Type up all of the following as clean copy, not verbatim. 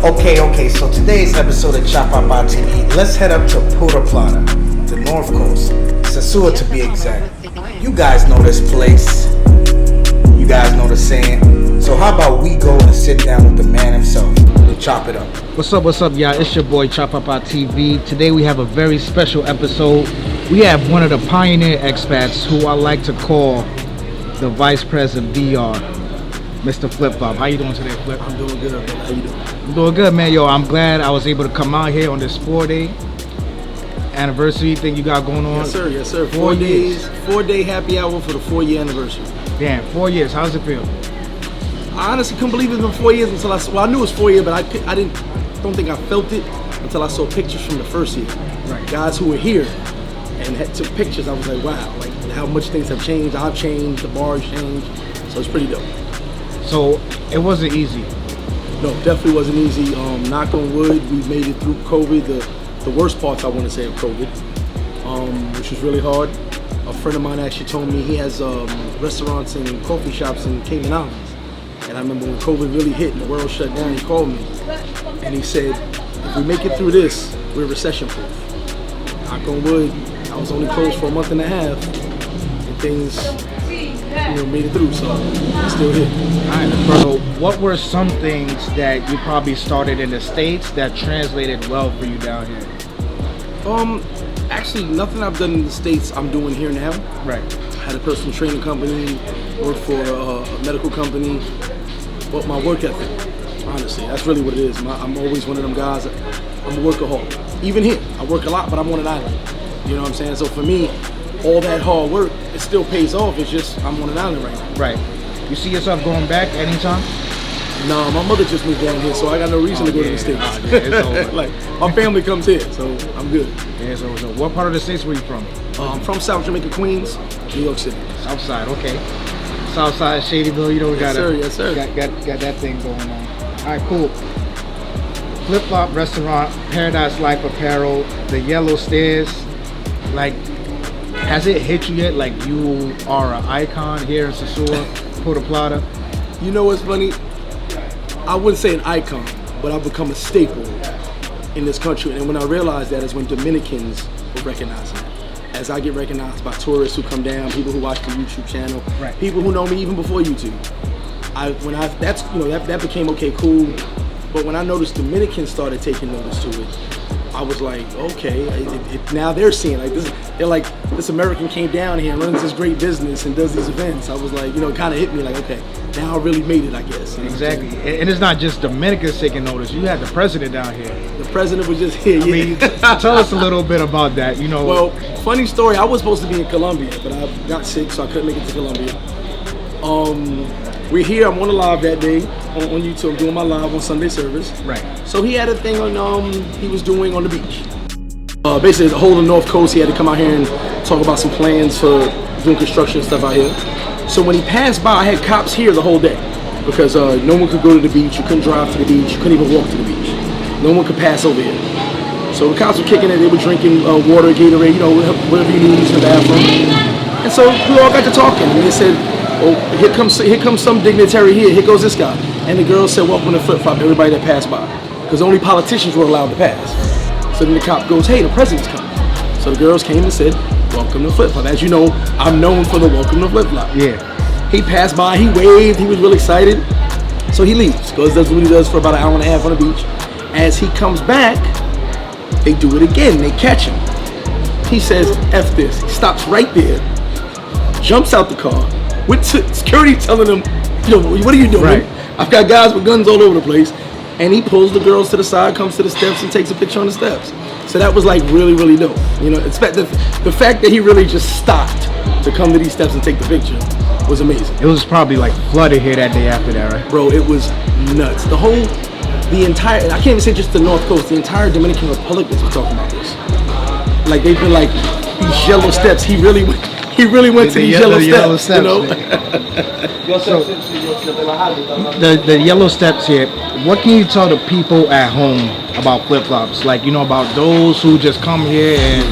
Okay, so today's episode of Chapapa TV, let's head up to Puerto Plata, the North Coast, Sosua to be exact. You guys know this place, you guys know the saying, so how about we go and sit down with the man himself and chop it up. What's up, y'all? It's your boy Chapapa TV. Today we have a very special episode. We have one of the pioneer expats who I like to call the Vice President VR, Mr. Flip Flop. How you doing today, Flip? I'm doing good, man. How you doing? I'm doing good, man. Yo, I'm glad I was able to come out here on this 4-day anniversary thing you got going on. Yes, sir. 4 days, 4-day happy hour for the 4-year anniversary. Damn, 4 years. How does it feel? I honestly couldn't believe it's been 4 years until I knew it was 4 years, but I don't think I felt it until I saw pictures from the first year. Right. Guys who were here and took pictures. I was like, wow, like how much things have changed. I've changed, the bar's changed, so it's pretty dope. So it wasn't easy. No, definitely wasn't easy. Knock on wood, we made it through COVID. The worst parts, I want to say, of COVID, which was really hard. A friend of mine actually told me he has restaurants and coffee shops in Cayman Islands. And I remember when COVID really hit and the world shut down, he called me and he said, if we make it through this, we're recession proof. Knock on wood, I was only closed for a month and a half and things, made it through, so I'm still here. Alright, bro, what were some things that you probably started in the States that translated well for you down here? Actually, nothing I've done in the States I'm doing here now. Right. I had a personal training company, worked for a medical company, but my work ethic, honestly, that's really what it is. I'm always one of them guys, I'm a workaholic. Even here, I work a lot, but I'm on an island. You know what I'm saying? So for me, all that hard work, it still pays off. It's just, I'm on an island right now. Right. You see yourself going back anytime? No, my mother just moved down here, so I got no reason to go to the States. It's over. Like, my family comes here, so I'm good. Yeah, so what part of the States were you from? I'm from South Jamaica, Queens, New York City. South side, okay. South side, Shadyville, you know, we got Yes, sir. Got that thing going on. All right, cool. Flip Flop Restaurant, Paradise Life Apparel, the Yellow Stairs. Like, has it hit you yet? Like, you are an icon here in Sosua, Puerto Plata? You know what's funny? I wouldn't say an icon, but I've become a staple in this country. And when I realized that is when Dominicans were recognizing it. As I get recognized by tourists who come down, people who watch the YouTube channel, right. People who know me even before YouTube. That became okay, cool. But when I noticed Dominicans started taking notice to it, I was like, okay, now they're seeing like this. They're like, this American came down here and runs this great business and does these events. I was like, it kind of hit me like, okay, now I really made it, I guess. Exactly, and it's not just Dominicans taking notice. You had the president down here. The president was just here. I mean, tell us a little bit about that. Well, funny story. I was supposed to be in Colombia, but I got sick, so I couldn't make it to Colombia. We're here. I'm on a live that day on YouTube, doing my live on Sunday service. Right. So he had a thing on he was doing on the beach. Basically, the whole of the North Coast, he had to come out here and talk about some plans for doing construction and stuff out here. So when he passed by, I had cops here the whole day because no one could go to the beach. You couldn't drive to the beach. You couldn't even walk to the beach. No one could pass over here. So the cops were kicking it. They were drinking water, Gatorade, whatever you need in the bathroom. And so we all got to talking, and they said, "Oh, here comes some dignitary here. Here goes this guy." And the girl said, "Welcome to Flip Flop, everybody that passed by," because only politicians were allowed to pass. So then the cop goes, "Hey, the president's coming." So the girls came and said, "Welcome to Flip Flop." As you know, I'm known for the welcome to Flip Flop. Yeah. He passed by, he waved, he was really excited. So he leaves, goes does what he does for about an hour and a half on the beach. As he comes back, they do it again, they catch him. He says, F this, he stops right there, jumps out the car, with security telling him, what are you doing? Right. I've got guys with guns all over the place. And he pulls the girls to the side, comes to the steps and takes a picture on the steps. So that was like really, really dope. The fact that he really just stopped to come to these steps and take the picture was amazing. It was probably like flooded here that day after that, right? Bro, it was nuts. The entire, I can't even say just the North Coast, the entire Dominican Republic was talking about this. Like they've been like, these yellow steps, he really went to these yellow steps, The yellow steps here, what can you tell the people at home about flip-flops? Like, about those who just come here and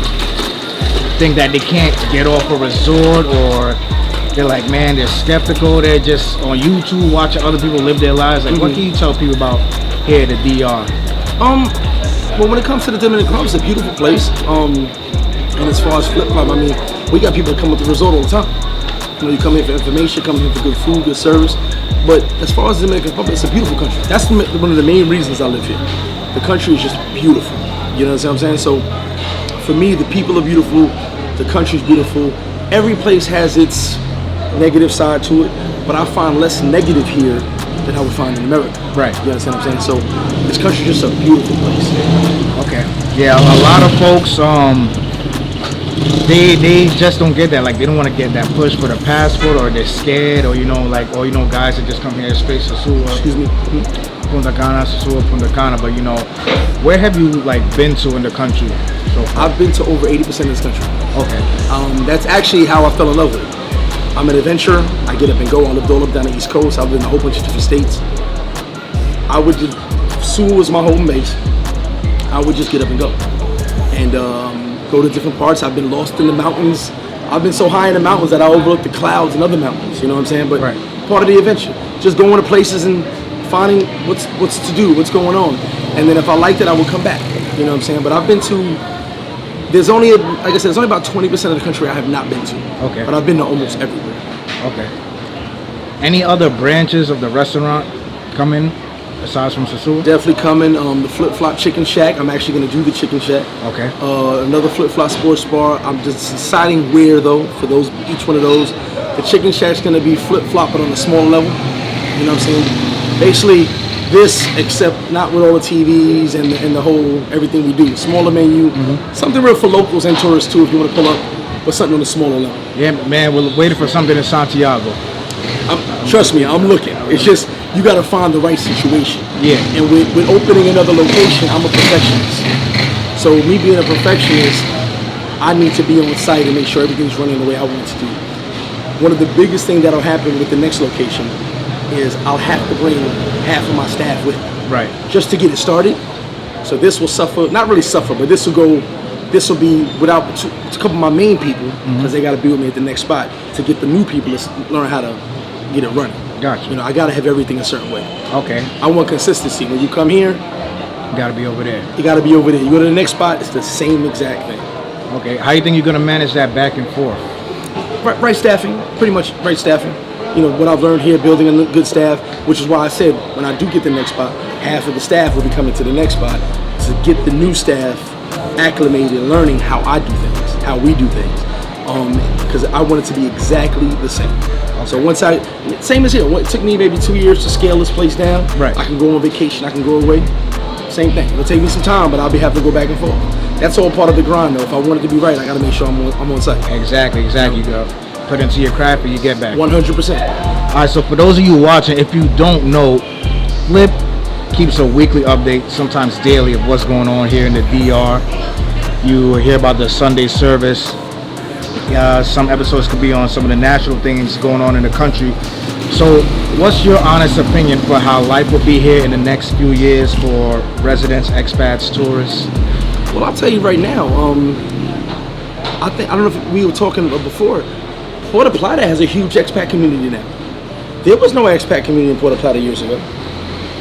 think that they can't get off a resort or they're like, man, they're skeptical. They're just on YouTube watching other people live their lives. Like, what can you tell people about here at the DR? Well, when it comes to the Dominican Republic, it's a beautiful place. And as far as Flip Flop, I mean, we got people that come with the resort all the time. You know, you come here for information, come here for good food, good service. But as far as the Dominican Republic, it's a beautiful country. That's one of the main reasons I live here. The country is just beautiful. You know what I'm saying? So for me, the people are beautiful, the country's beautiful. Every place has its negative side to it, but I find less negative here than I would find in America. Right. You understand what I'm saying? So this country's just a beautiful place. Okay. Yeah, a lot of folks, they just don't get that. Like, they don't want to get that push for the passport, or they're scared, or guys that just come here, space Sosua. Excuse me. Punta Cana, Sosua, Punta Cana. But where have you been to in the country so far? I've been to over 80% of this country. Okay. That's actually how I fell in love with it. I'm an adventurer. I get up and go. I lived all up down the East Coast. I've been in a whole bunch of different states. Sewell was my home base. I would just get up and go. And go to different parts. I've been lost in the mountains. I've been so high in the mountains that I overlook the clouds and other mountains. You know what I'm saying? But part of the adventure, just going to places and finding what's to do, what's going on. And then if I liked it, I would come back. You know what I'm saying? But I've been to, there's only about 20% of the country I have not been to. Okay. But I've been to almost everywhere. Okay. Any other branches of the restaurant coming aside from Sosua? Definitely coming. The Flip Flop Chicken Shack. I'm actually going to do the Chicken Shack. Okay. Another Flip Flop Sports Bar. I'm just deciding where though for each one of those. The Chicken Shack's going to be Flip Flop, but on a small level. You know what I'm saying? Basically, this, except not with all the TVs and the whole everything we do. Smaller menu. Something real for locals and tourists too, if you want to pull up, but something on a smaller level. Yeah, man. We're waiting for something in Santiago. Trust me, I'm looking. It's just, you got to find the right situation. Yeah. And with opening another location, I'm a perfectionist. So me being a perfectionist, I need to be on site and make sure everything's running the way I want it to do. One of the biggest things that'll happen with the next location is I'll have to bring half of my staff with me. Right. Just to get it started. So this will suffer, not really suffer, but this will be without a couple of my main people, because they got to be with me at the next spot to get the new people to learn how to get it running. Gotcha. You know, I got to have everything a certain way. Okay. I want consistency. When you come here, you got to be over there. You got to be over there. You go to the next spot, it's the same exact thing. Okay. How do you think you're going to manage that back and forth? Right staffing. Pretty much right staffing. You know, what I've learned here, building a good staff, which is why I said when I do get the next spot, half of the staff will be coming to the next spot to get the new staff acclimated and learning how I do things, how we do things. Because I want it to be exactly the same. Okay. So same as here, it took me maybe 2 years to scale this place down. Right. I can go on vacation, I can go away. Same thing. It'll take me some time, but I'll be having to go back and forth. That's all part of the grind though. If I want it to be right, I got to make sure I'm on site. Exactly. You go put into your craft and you get back. 100%. All right, so for those of you watching, if you don't know, Flip keeps a weekly update, sometimes daily, of what's going on here in the DR. You hear about the Sunday service. Some episodes could be on some of the national things going on in the country. So what's your honest opinion for how life will be here in the next few years for residents, expats, tourists? Well, I'll tell you right now, I don't know if we were talking before, Puerto Plata has a huge expat community now. There was no expat community in Puerto Plata years ago.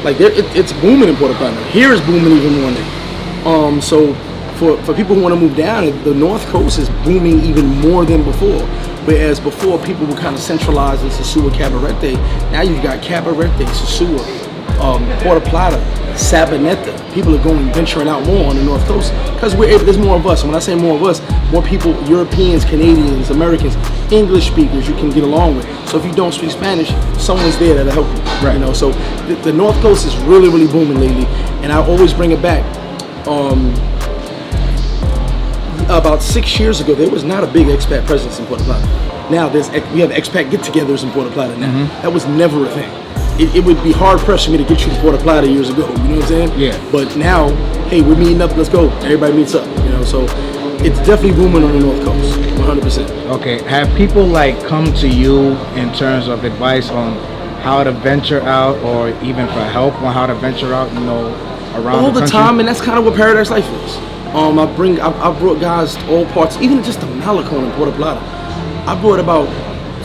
Like, it's booming in Puerto Plata. Here is booming even more now. So for people who want to move down, the North Coast is booming even more than before. Whereas before, people were kind of centralized in Sosua, Cabarete. Now you've got Cabarete, Sosua, Puerto Plata, Sabaneta. People are going venturing out more on the North Coast because there's more of us. And when I say more of us, more people, Europeans, Canadians, Americans, English speakers you can get along with. So if you don't speak Spanish, someone's there that'll help you. Right. You know, so the North Coast is really, really booming lately, and I always bring it back. About 6 years ago, there was not a big expat presence in Puerto Plata. Now we have expat get-togethers in Puerto Plata now. That was never a thing. It would be hard pressed for me to get you to Puerto Plata years ago. You know what I'm saying? Yeah. But now, hey, we're meeting up. Let's go. Everybody meets up. You know, so it's definitely booming on the North Coast, 100%. Okay. Have people come to you in terms of advice on how to venture out, or even for help on how to venture out? Around all the the time, and that's kind of what Paradise Life is. I brought guys to all parts, even just to Malecon in Puerto Plata. I brought about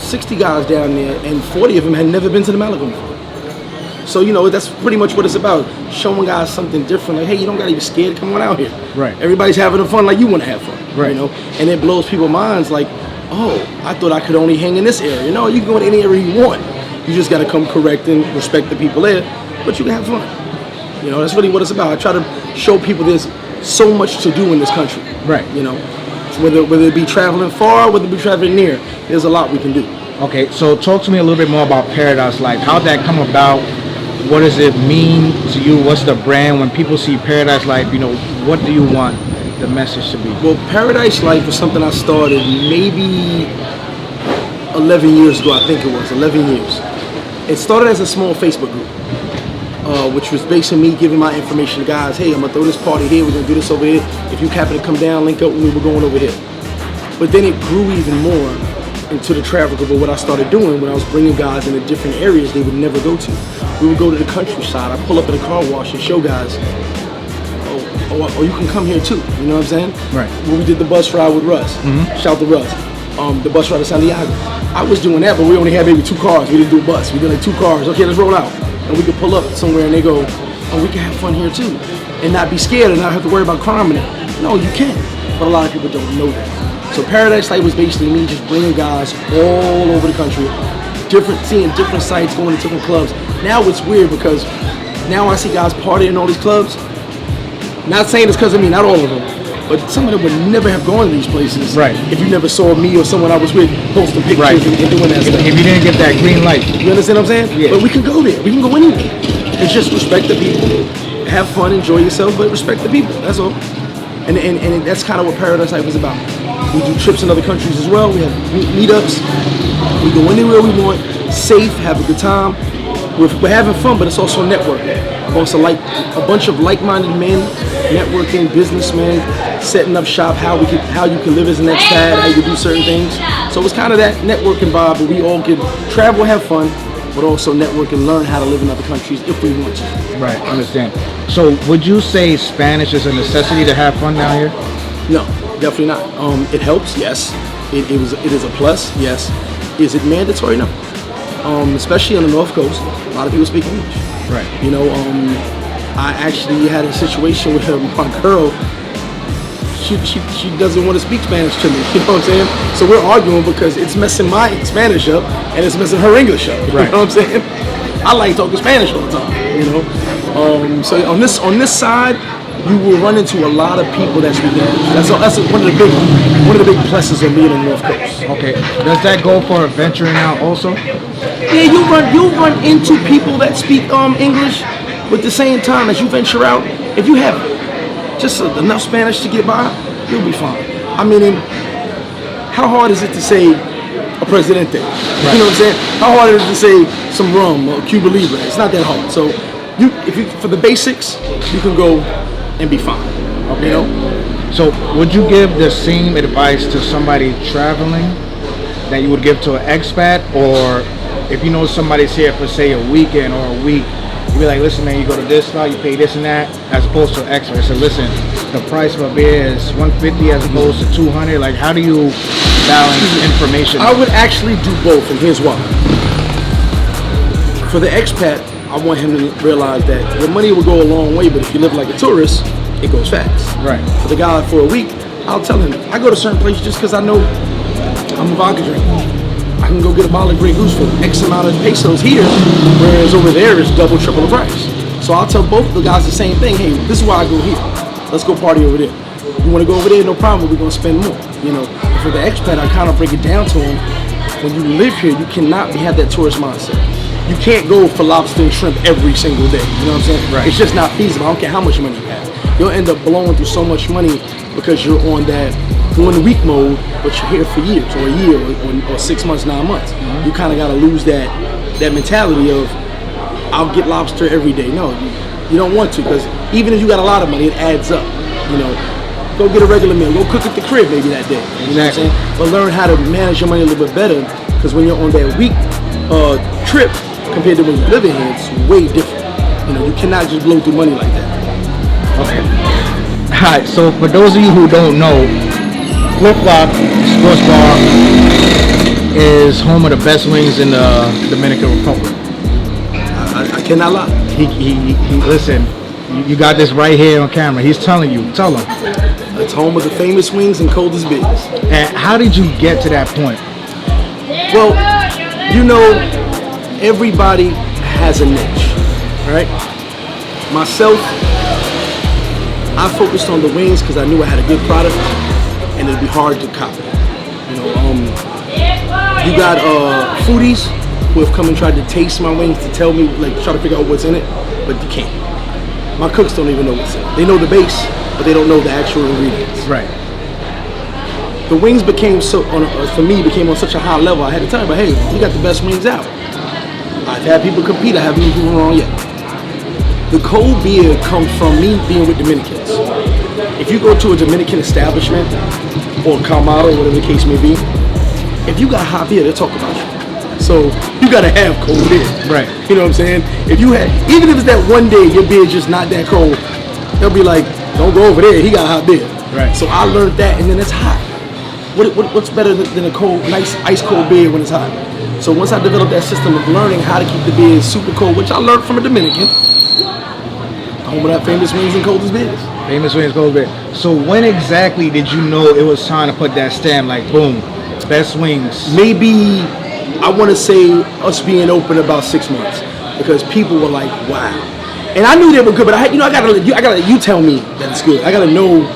60 guys down there, and 40 of them had never been to the Malibu before. So, you know, that's pretty much what it's about. Showing guys something different. Like, hey, you don't got to be scared. Come on out here. Right. Everybody's having fun like you want to have fun. Right. You know, and it blows people's minds like, oh, I thought I could only hang in this area. No, you can go in any area you want. You just got to come correct and respect the people there, but you can have fun. You know, that's really what it's about. I try to show people there's so much to do in this country. Right. You know, whether it be traveling far, whether it be traveling near, there's a lot we can do. Okay, so talk to me a little bit more about Paradise Life. How'd that come about? What does it mean to you? What's the brand? When people see Paradise Life, you know, what do you want the message to be? Well, Paradise Life was something I started maybe 11 years ago, I think it was, 11 years. It started as a small Facebook group, which was basically me giving my information to guys. Hey, I'm gonna throw this party here, we're gonna do this over here. If you happen to come down, link up with me, we're going over here. But then it grew even more into the travel group of what I started doing when I was bringing guys into different areas they would never go to. We would go to the countryside. I'd pull up in a car wash and show guys, oh, you can come here too. You know what I'm saying? Right. When we did the bus ride with Russ, shout out to Russ, the bus ride to Santiago. I was doing that, but we only had maybe 2 cars. We didn't do a bus. We did like 2 cars. Okay, let's roll out. And we could pull up somewhere and they go, oh, we can have fun here too. And not be scared and not have to worry about crime in it. No, you can. But a lot of people don't know that. So Paradise Life was basically me just bringing guys all over the country, seeing different sites, going to different clubs. Now it's weird because now I see guys partying in all these clubs. Not saying it's because of me, not all of them, but some of them would never have gone to these places if you never saw me or someone I was with posting pictures and doing that stuff. If you didn't get that green light. You understand what I'm saying? Yeah. But we can go there. We can go anywhere. It's just respect the people. Have fun, enjoy yourself, but respect the people. That's all. And that's kind of what Paradise Life is about. We do trips in other countries as well. We have meetups. We go anywhere we want, safe, have a good time. We're having fun, but it's also networking. Also like a bunch of like-minded men, networking, businessmen, setting up shop, how you can live as an expat, how you can do certain things. So it's kind of that networking vibe where we all can travel, have fun, but also network and learn how to live in other countries if we want to. Right, understand. So would you say Spanish is a necessity to have fun down here? No, definitely not. It helps, yes. It is a plus, yes. Is it mandatory? No. Especially on the North Coast, a lot of people speak English. Right. You know, I actually had a situation with my girl. She doesn't want to speak Spanish to me. You know what I'm saying? So we're arguing because it's messing my Spanish up and it's messing her English up. Right. You know what I'm saying? I like talking Spanish all the time. You know. So on this side, you will run into a lot of people that speak English. That's one of the big pluses of being on the North Coast. Okay. Does that go for venturing out also? Yeah, you'll run into people that speak English, but at the same time as you venture out, if you have just enough Spanish to get by, you'll be fine. I mean, how hard is it to say a presidente? Right. You know what I'm saying? How hard is it to say some rum or Cuba Libre? It's not that hard. So for the basics, you can go and be fine. Okay. You know? So would you give the same advice to somebody traveling that you would give to an expat? Or if you know somebody's here for say a weekend or a week, you'd be like, listen man, you go to this spot, you pay this and that, as opposed to an expat. So listen, the price of a beer is $150 as opposed to $200. Like, how do you balance information? I would actually do both, and here's why. For the expat, I want him to realize that your money will go a long way, but if you live like a tourist, it goes fast. Right. For the guy for a week, I'll tell him, I go to certain places just because I know I'm a vodka drinker. I can go get a bottle of Grey Goose for X amount of pesos here, whereas over there it's double, triple the price. So I'll tell both of the guys the same thing. Hey, this is why I go here. Let's go party over there. You want to go over there? No problem, but we're going to spend more. You know, and for the expat, I kind of break it down to him. When you live here, you cannot have that tourist mindset. You can't go for lobster and shrimp every single day. You know what I'm saying? Right. It's just not feasible. I don't care how much money you have. You'll end up blowing through so much money because you're on that one-week mode, but you're here for years, or a year, or 6 months, 9 months. Mm-hmm. You kind of got to lose that mentality of, I'll get lobster every day. No, you don't want to, because even if you got a lot of money, it adds up. You know, go get a regular meal, go cook at the crib maybe that day. You know what I'm saying? But learn how to manage your money a little bit better, because when you're on that week trip compared to when you're living here, it's way different. You know, you cannot just blow through money like that. Okay. Alright, so for those of you who don't know, Flip Flop Sports Bar is home of the best wings in the Dominican Republic. I cannot lie. He listen, you got this right here on camera. He's telling you. Tell him. It's home of the famous wings and coldest beers. And how did you get to that point? Well, you know, everybody has a niche, right? Myself, I focused on the wings because I knew I had a good product and it'd be hard to copy. You know, you got foodies who have come and tried to taste my wings to tell me, like, try to figure out what's in it, but you can't. My cooks don't even know what's in it. They know the base, but they don't know the actual ingredients. Right. The wings became for me became on such a high level. I had to tell them, hey, you got the best wings out. I've had people compete. I haven't been proven wrong yet. The cold beer comes from me being with Dominicans. If you go to a Dominican establishment or Calmado, whatever the case may be, if you got hot beer, they'll talk about you. So you gotta have cold beer. Right. You know what I'm saying? If you had, even if it's that one day your beer's just not that cold, they'll be like, don't go over there, he got hot beer. Right. So I learned that, and then it's hot. What's better than a cold, nice ice cold beer when it's hot? So once I developed that system of learning how to keep the beers super cold, which I learned from a Dominican, home of that famous wings and coldest beers. Famous wings, cold beer. So when exactly did you know it was time to put that stamp? Like, boom, best wings. Maybe I want to say us being open about 6 months, because people were like, wow. And I knew they were good, but I gotta let you tell me that it's good. I gotta know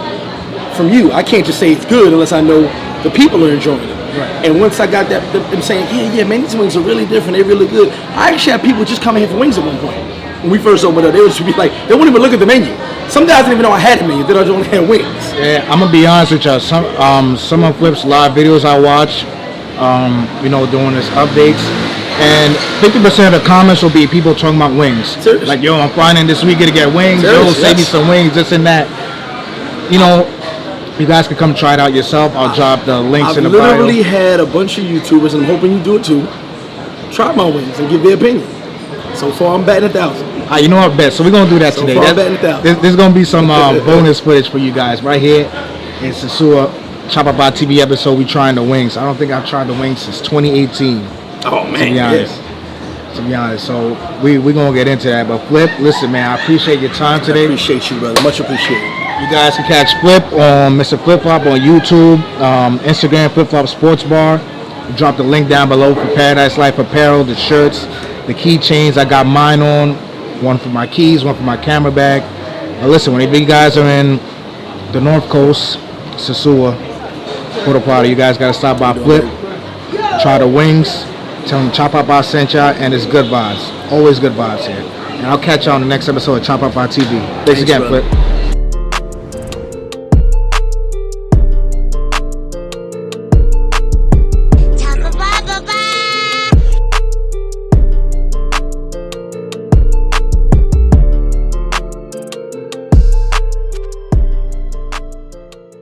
from you. I can't just say it's good unless I know the people are enjoying it. Right. And once I got them saying, yeah, man, these wings are really different, they're really good. I actually had people just coming here for wings at one point. When we first opened up, they would just be like, they wouldn't even look at the menu. Some guys didn't even know I had a menu, they only had wings. Yeah, I'm gonna be honest with y'all. Some of Flip's live videos I watch, doing his updates, and 50% of the comments will be people talking about wings. Seriously? Like, yo, I'm flying in this weekend to get wings. Seriously? Yo, save me some wings, this and that. You know, you guys can come try it out yourself. I'll drop the links in the bio. I've literally had a bunch of YouTubers, and I'm hoping you do it too, try my wings and give their opinion. So far, I'm batting 1,000. You know what, bet. So we're gonna do that today. Far, I'm batting 1,000. There's gonna be some bonus footage for you guys right here in Sosua Chapapa TV episode. We trying the wings. I don't think I've tried the wings since 2018. Oh man, to be honest. Yeah. To be honest, so we're gonna get into that. But Flip, listen, man, I appreciate your time today. I appreciate you, brother. Much appreciated. You guys can catch Flip on Mr. Flip Flop on YouTube, Instagram, Flip Flop Sports Bar. We dropped the link down below for Paradise Life Apparel, the shirts, the keychains. I got mine on. One for my keys, one for my camera bag. Now listen, whenever you guys are in the North Coast, Sosua, Puerto Plata, you guys gotta stop by Flip. Try the wings. Tell them Chapapa sent y'all, and it's good vibes. Always good vibes here. And I'll catch y'all on the next episode of Chapapa TV. Thanks again, brother. Flip.